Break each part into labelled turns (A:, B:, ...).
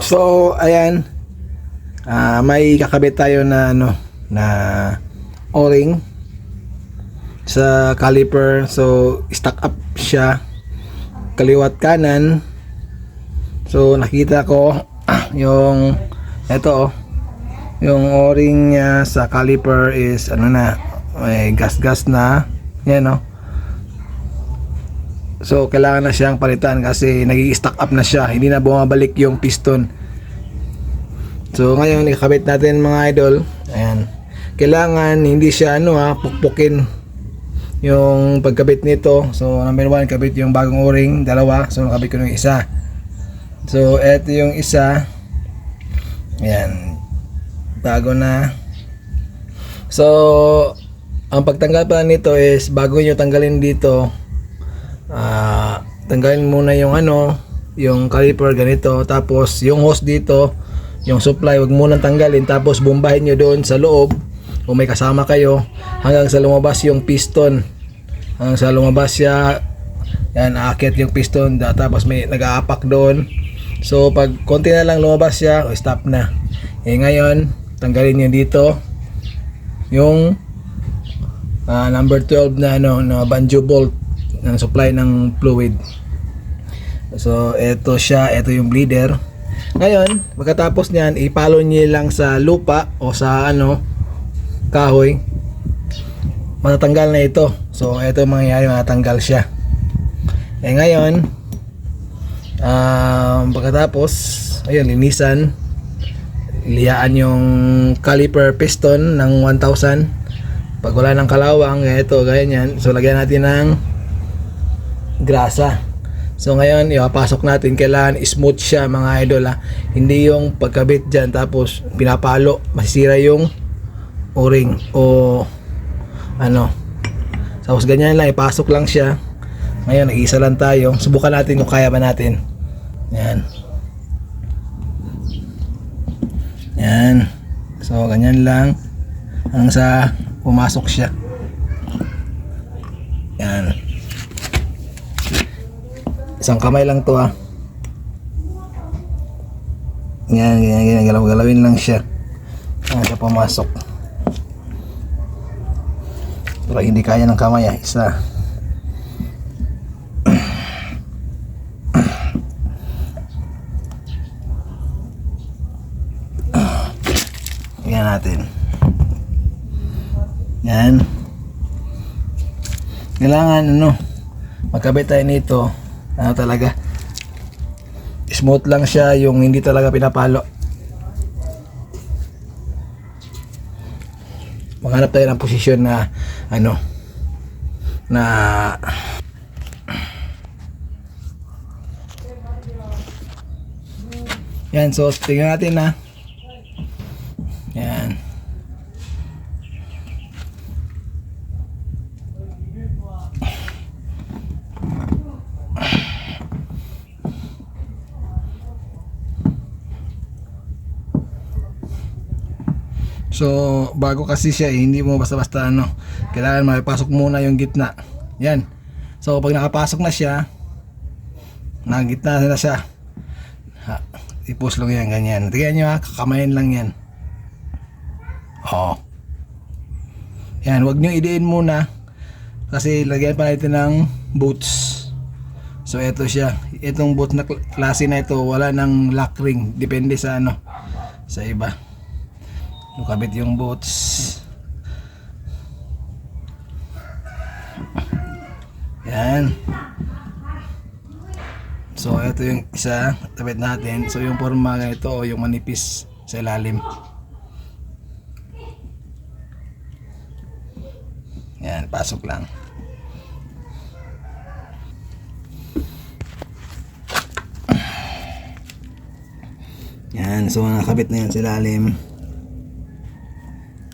A: So, ayan. May kakabit tayo na na O-ring sa caliper. So, stack up siya kaliwat kanan. So, nakita ko yung yung O-ring niya sa caliper is may gas na. Yan So, kailangan na siyang palitan kasi nag-i-stack up na siya. Hindi na bumabalik yung piston. So, ngayon, ikakabit natin mga idol. Ayan. Kailangan hindi siya pukpukin yung pagkabit nito. So, number 1, kabit yung bagong O-ring. Dalawa. So, nakabit ko yung isa. So, eto yung isa. Ayan. Bago na. So, ang pagtanggal pala nito is bago nyo tanggalin dito, tanggalin muna yung yung caliper ganito, tapos yung hose dito, yung supply, wag muna tanggalin, tapos bombahin nyo doon sa loob kung may kasama kayo hanggang sa lumabas yung piston. Hanggang sa lumabas siya, yan, aakyat yung piston, tapos may nag-aapak doon. So pag konti na lang lumabas siya, stop na. Ngayon tanggalin nyo dito yung number 12 na na banjo bolt ng supply ng fluid. So ito yung bleeder. Ngayon pagkatapos niyan, ipalo niyo lang sa lupa o sa kahoy, matatanggal na ito. So ito mangyayari, matatanggal siya. Ngayon pagkatapos, ayun, linisan, liyaan yung caliper piston ng 1000. Pag wala ng kalawang, ganyan. So lagyan natin ng grasa. So ngayon, ipapasok natin, kailangan smooth siya mga idol Hindi yung pagkabit dyan tapos pinapalo, masisira yung O-ring o Tapos ganyan lang, ipasok lang siya. Ngayon, nag-isa lang tayo. Subukan natin kung kaya ba natin. Yan. So ganyan lang hanggang sa pumasok siya. Yan. Isang kamay lang to Yan, galaw-galawin lang siya hanggang sa pumasok. Pero hindi kaya ng kamay isa. Yan natin. Yan. Kailangan magkabit tayo nito. Talaga smooth lang siya, yung hindi talaga pinapalo. Maghanap tayo ng posisyon na yan. So tingnan natin yan. So bago kasi siya hindi mo basta-basta kailangan mapasok muna yung gitna. Yan. So pag nakapasok na siya, gitna na siya, ipus lang yan, ganyan. Tingnan nyo kakamayin lang yan. Yan, wag nyo idiin muna kasi lagyan pa natin ng boots. So ito siya, itong boot na klase na ito, wala ng lock ring, depende sa sa iba. Kabit yung boots. Yan. So ito yung isa, tabit natin. So yung forma ganito o yung manipis sa ilalim. Yan, pasok lang. Yan, so nakabit na yan sa ilalim.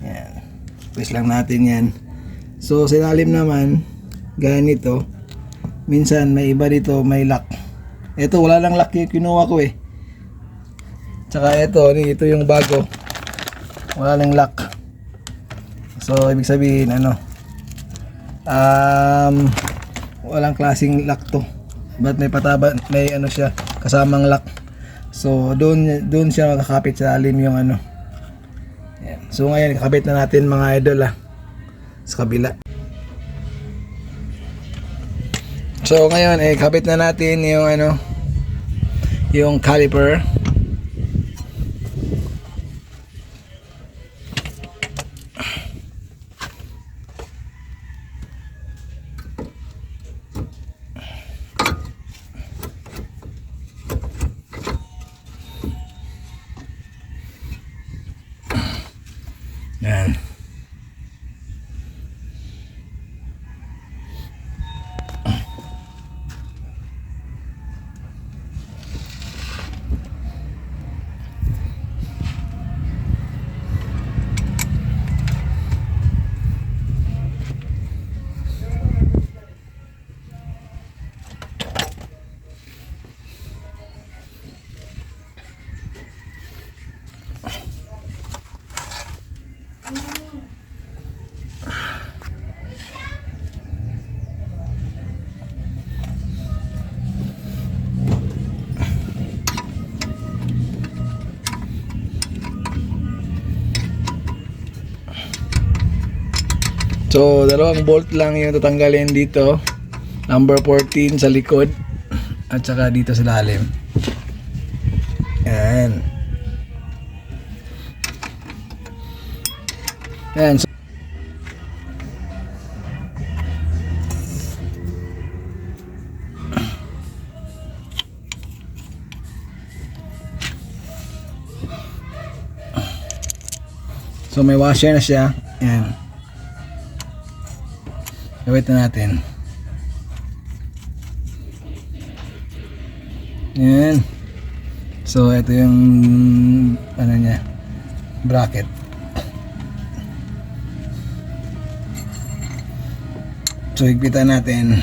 A: Yan. Press lang natin yan. So sa ilalim naman, ganito. Minsan may iba dito, may lock. Ito wala lang lock yung kinuha ko Tsaka ito yung bago. Wala lang lock. So ibig sabihin walang klaseng lock to. But may pataba, may siya, kasamang lock. So doon siya makakapit sa lalim yung ano. Ayan. So ngayon kakabit na natin mga idol sa kabila. So ngayon kabit na natin yung ano, yung caliper. Yan. So, dalawang bolt lang yung tatanggalin dito. Number 14 sa likod at saka dito sa lalim. Yan. Yan. So, may washer na siya. Yan. Gawin na natin. Yan. So ito yung ano niya, bracket. So higpitan natin.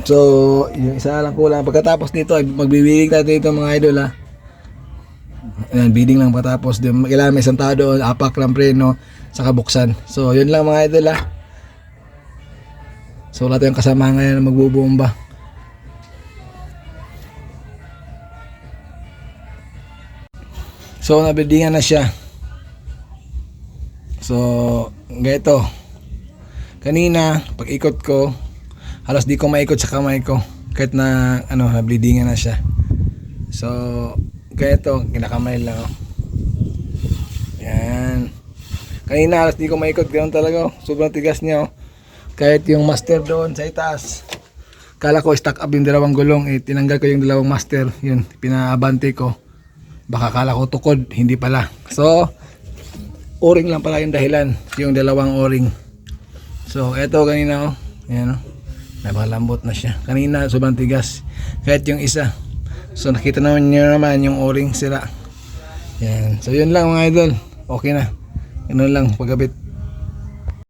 A: So, yung isa lang kulang. Pagkatapos nito, magbibiling natin ito mga idol Ayan, bidding lang patapos. Kailangan may isang tao doon, apak lang preno, saka buksan. So, yun lang mga idol So, wala tayong kasama ngayon na magbubomba. So, nabildingan na siya. So, ganito. Kanina, pag ikot ko, halos di ko maikot sa kamay ko kahit na ano, na-bleedingan na siya. So, ganito, kinakamay lang. Yan. Kanina halos di ko maikot, ganoon talaga. Sobrang tigas niya. Kahit yung master doon sa itaas, kala ko stuck up yung dalawang gulong. Tinanggal ko yung dalawang master. Yun, pinaabante ko. Baka kala ko tukod, hindi pala. So, o-ring lang pala yung dahilan. Yung dalawang o-ring. So, eto kanina Yan napakalambot na siya. Kanina sobrang tigas. Kahit yung isa. So nakita naman niyo naman yung o-ring sila. Yan. So yun lang mga idol. Okay na. Ganun lang pagkabit.